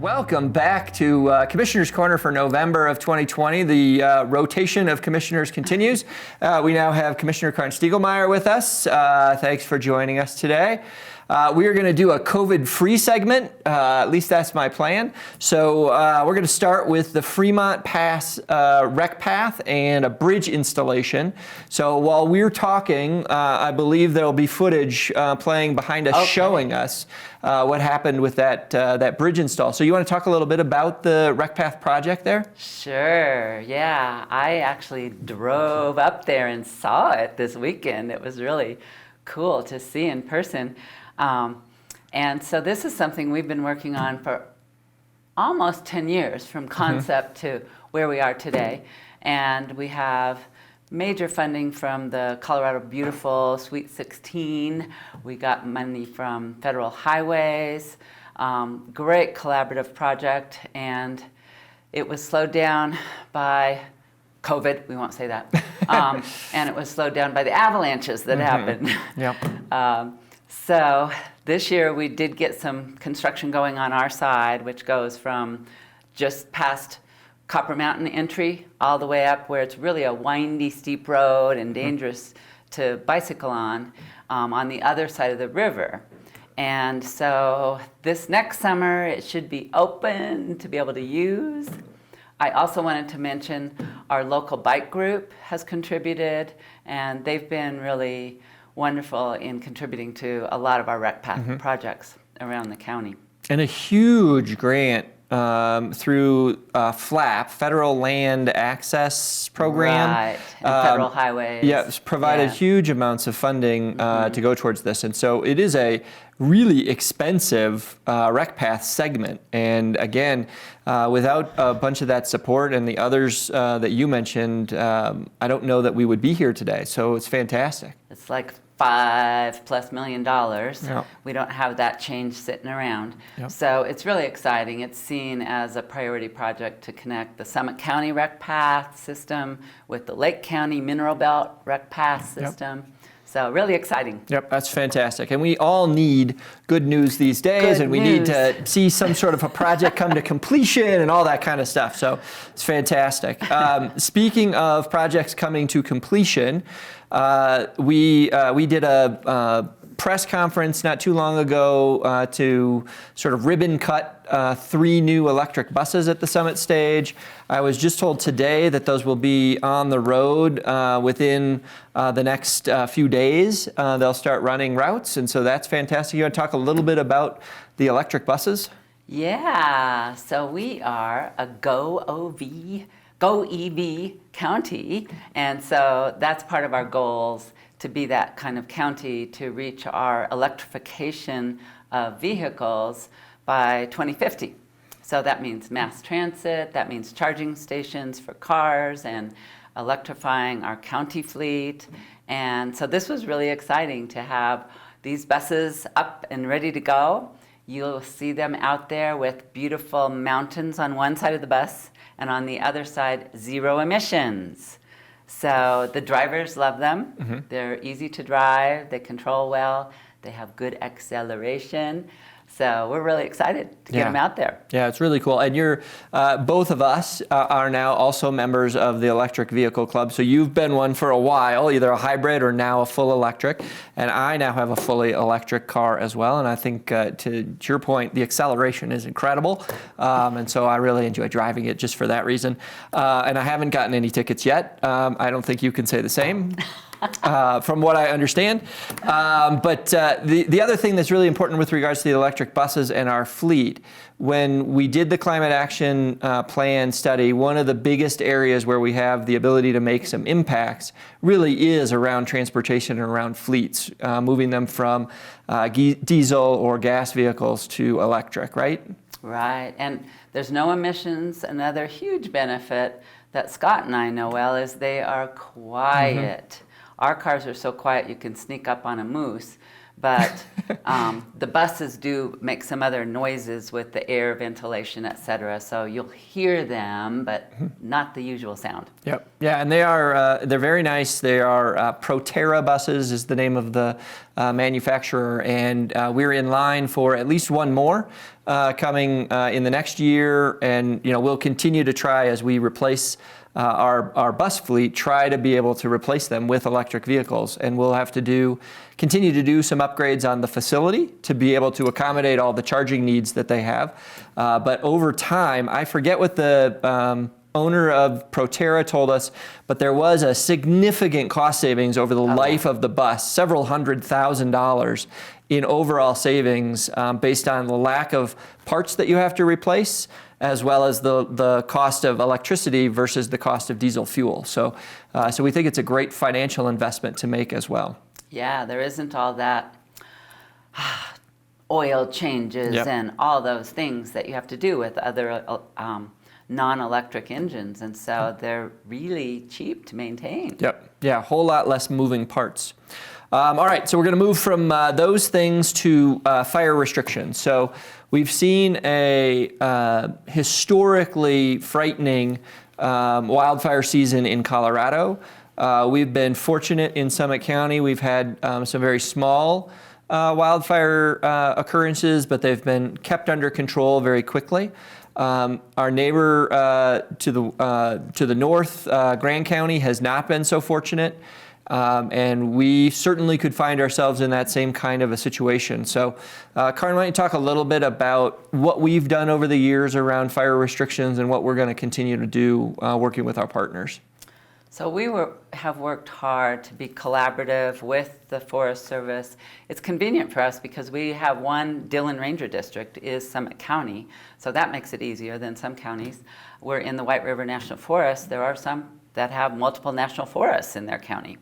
Welcome back to Commissioner's Corner for November of 2020. The rotation of commissioners continues. We now have Commissioner Karn Stiegelmeier with us. Thanks for joining us today. We are going to do a COVID-free segment. At least that's my plan. So we're going to start with the Fremont Pass rec path and a bridge installation. So while we're talking, I believe there will be footage playing behind us showing us what happened with that bridge install. So you want to talk a little bit about the rec path project there? Sure, yeah. I actually drove up there and saw it this weekend. It was really cool to see in person. And so this is something we've been working on for almost 10 years, from concept to where we are today. And we have major funding from the Colorado Beautiful Sweet 16. We got money from federal highways. Great collaborative project, and it was slowed down by COVID, we won't say that. And it was slowed down by the avalanches that happened. Yep. So this year we did get some construction going on our side, which goes from just past Copper Mountain entry all the way up where it's really a windy, steep road and dangerous to bicycle on the other side of the river. And so this next summer it should be open to be able to use. I also wanted to mention our local bike group has contributed, and they've been really wonderful in contributing to a lot of our rec path projects around the county. And a huge grant through FLAP, Federal Land Access Program. Right, and federal highways. Yes, provided huge amounts of funding to go towards this. And so it is a really expensive rec path segment. And again, without a bunch of that support and the others that you mentioned, I don't know that we would be here today. So it's fantastic. It's like $5+ million. Yep. We don't have that change sitting around. Yep. So it's really exciting. It's seen as a priority project to connect the Summit County rec path system with the Lake County Mineral Belt rec path system. So really exciting. Yep, that's fantastic. And we all need good news these days, and we need to see some sort of a project come to completion and all that kind of stuff. So it's fantastic. Speaking of projects coming to completion, we did a press conference not too long ago to sort of ribbon cut 3 new electric buses at the Summit stage. I was just told today that those will be on the road within the next few days. They'll start running routes, and so that's fantastic. You want to talk a little bit about the electric buses? Yeah, so we are a Go EV county, and so that's part of our goals, to be that kind of county to reach our electrification of vehicles by 2050. So that means mass transit, that means charging stations for cars, and electrifying our county fleet. And so this was really exciting to have these buses up and ready to go. You'll see them out there with beautiful mountains on one side of the bus, and on the other side, 0 emissions. So the drivers love them. They're easy to drive, they control well, they have good acceleration. So we're really excited to get them out there. Yeah, it's really cool. And you're, both of us are now also members of the Electric Vehicle Club. So you've been one for a while, either a hybrid or now a full electric. And I now have a fully electric car as well. And I think, to your point, the acceleration is incredible. And so I really enjoy driving it just for that reason. And I haven't gotten any tickets yet. I don't think you can say the same. From what I understand. But the other thing that's really important with regards to the electric buses and our fleet, when we did the Climate Action Plan study, one of the biggest areas where we have the ability to make some impacts really is around transportation and around fleets, moving them from diesel or gas vehicles to electric, right? Right, and there's no emissions. Another huge benefit that Scott and I know well is they are quiet. Our cars are so quiet you can sneak up on a moose, but the buses do make some other noises with the air ventilation, etc. So you'll hear them, but not the usual sound. Yep. Yeah, and they're very nice. They are Proterra buses is the name of the manufacturer, and we're in line for at least one more coming in the next year, and we'll continue to try as we replace our bus fleet, try to be able to replace them with electric vehicles. And we'll have to continue to do some upgrades on the facility to be able to accommodate all the charging needs that they have. But over time, I forget what the owner of Proterra told us, but there was a significant cost savings over the life of the bus, several $100,000 in overall savings based on the lack of parts that you have to replace, as well as the cost of electricity versus the cost of diesel fuel. So we think it's a great financial investment to make as well. Yeah, there isn't all that oil changes and all those things that you have to do with other non-electric engines, and so they're really cheap to maintain. Yep. Yeah, a whole lot less moving parts. All right, so we're going to move from those things to fire restrictions. So we've seen a historically frightening wildfire season in Colorado. We've been fortunate in Summit County. We've had some very small wildfire occurrences, but they've been kept under control very quickly. Our neighbor to the north, Grand County, has not been so fortunate, and we certainly could find ourselves in that same kind of a situation. So, Karn, why don't you talk a little bit about what we've done over the years around fire restrictions and what we're going to continue to do working with our partners? So we have worked hard to be collaborative with the Forest Service. It's convenient for us because we have one Dillon Ranger District is Summit County, so that makes it easier than some counties. We're in the White River National Forest. There are some that have multiple national forests in their county.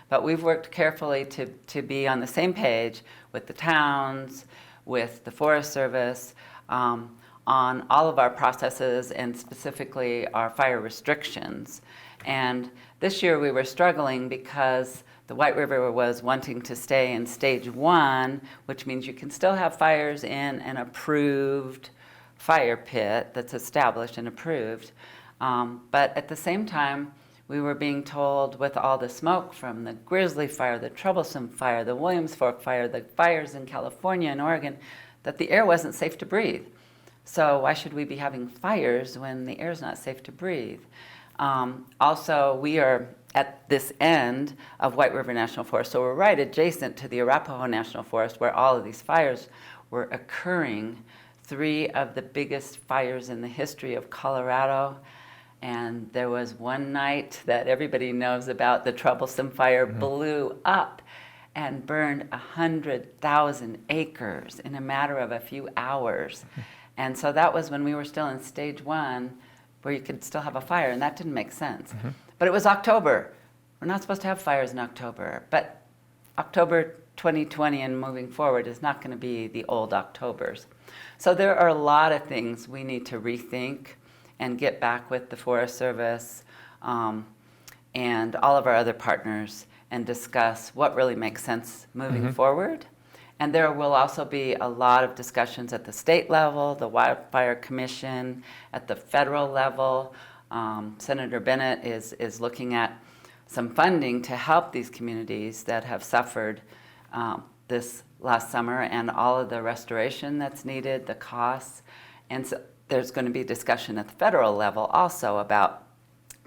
But we've worked carefully to be on the same page with the towns, with the Forest Service, on all of our processes and specifically our fire restrictions. And this year we were struggling because the White River was wanting to stay in stage 1, which means you can still have fires in an approved fire pit that's established and approved. But at the same time, we were being told with all the smoke from the Grizzly Fire, the Troublesome Fire, the Williams Fork Fire, the fires in California and Oregon, that the air wasn't safe to breathe. So why should we be having fires when the air is not safe to breathe? Also, we are at this end of White River National Forest, so we're right adjacent to the Arapahoe National Forest where all of these fires were occurring. 3 of the biggest fires in the history of Colorado, and there was one night that everybody knows about, the Troublesome Fire blew up and burned 100,000 acres in a matter of a few hours. And so that was when we were still in stage 1, where you could still have a fire, and that didn't make sense. But it was October. We're not supposed to have fires in October, but October 2020 and moving forward is not going to be the old Octobers. So there are a lot of things we need to rethink and get back with the Forest Service and all of our other partners and discuss what really makes sense moving forward. And there will also be a lot of discussions at the state level, the Wildfire Commission, at the federal level. Senator Bennett is looking at some funding to help these communities that have suffered this last summer and all of the restoration that's needed, the costs. And so there's going to be discussion at the federal level also about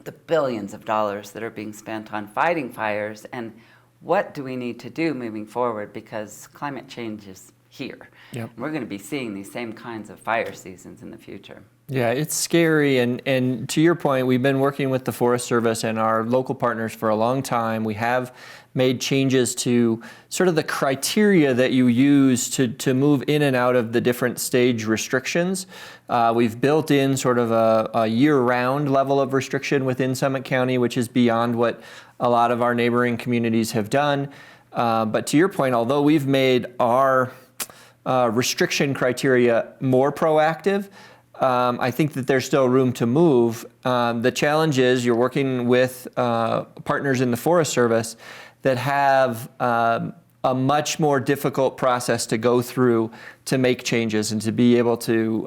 the billions of dollars that are being spent on fighting fires and what do we need to do moving forward, because climate change is here. Yep. We're going to be seeing these same kinds of fire seasons in the future. Yeah, it's scary, and to your point, we've been working with the Forest Service and our local partners for a long time. We have made changes to sort of the criteria that you use to move in and out of the different stage restrictions. We've built in sort of a year-round level of restriction within Summit County, which is beyond what a lot of our neighboring communities have done. But to your point, although we've made our restriction criteria more proactive, I think that there's still room to move. The challenge is you're working with partners in the Forest Service that have a much more difficult process to go through to make changes and to be able to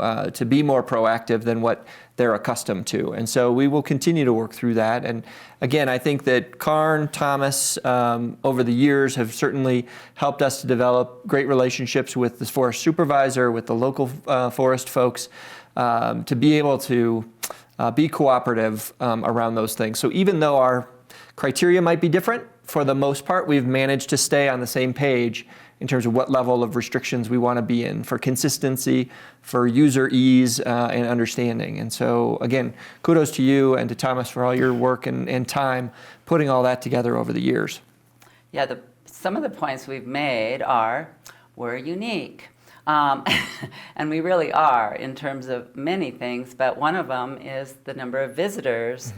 be more proactive than what they're accustomed to. And so we will continue to work through that. And again, I think that Karn, Thomas, over the years have certainly helped us to develop great relationships with the forest supervisor, with the local forest folks, to be able to be cooperative around those things. So even though our criteria might be different, for the most part, we've managed to stay on the same page in terms of what level of restrictions we want to be in for consistency, for user ease and understanding. And so again, kudos to you and to Thomas for all your work and time putting all that together over the years. Yeah, some of the points we've made are we're unique. And we really are in terms of many things, but one of them is the number of visitors,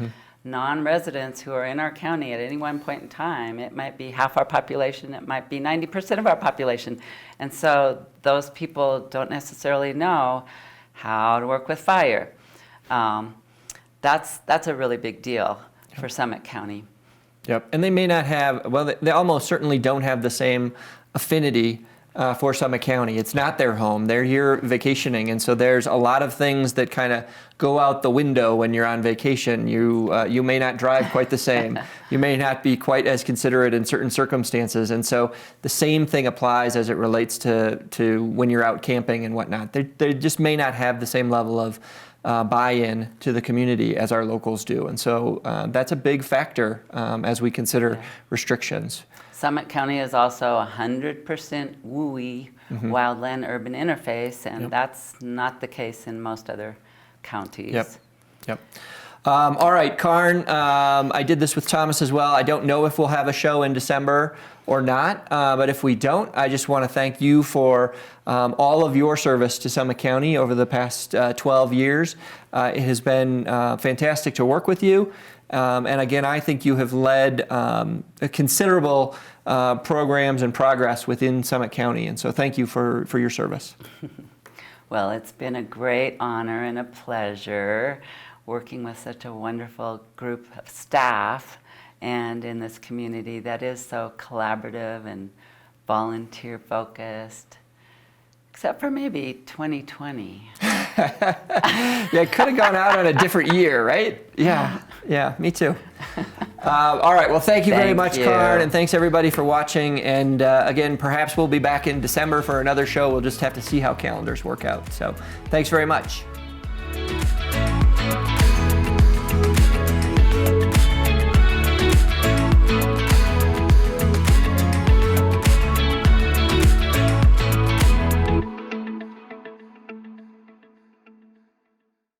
non-residents who are in our county at any one point in time. It might be half our population, it might be 90% of our population. And so those people don't necessarily know how to work with fire. That's a really big deal for Summit County. Yep, and they may not have, well, they almost certainly don't have the same affinity for Summit County. It's not their home. They're here vacationing, and so there's a lot of things that kind of go out the window when you're on vacation. You may not drive quite the same. You may not be quite as considerate in certain circumstances, and so the same thing applies as it relates to when you're out camping and whatnot. They just may not have the same level of buy-in to the community as our locals do, and so that's a big factor as we consider restrictions. Summit County is also 100% WUI, wildland urban interface, and that's not the case in most other counties. Yep. All right, Karn, I did this with Thomas as well. I don't know if we'll have a show in December or not, but if we don't, I just want to thank you for all of your service to Summit County over the past 12 years. It has been fantastic to work with you. And again, I think you have led considerable programs and progress within Summit County. And so thank you for your service. Well, it's been a great honor and a pleasure working with such a wonderful group of staff and in this community that is so collaborative and volunteer focused. Except for maybe 2020. Yeah, it could have gone out on a different year, right? Yeah, me too. All right, well, thank you very much, Karn, and thanks everybody for watching. And again, perhaps we'll be back in December for another show. We'll just have to see how calendars work out. So thanks very much.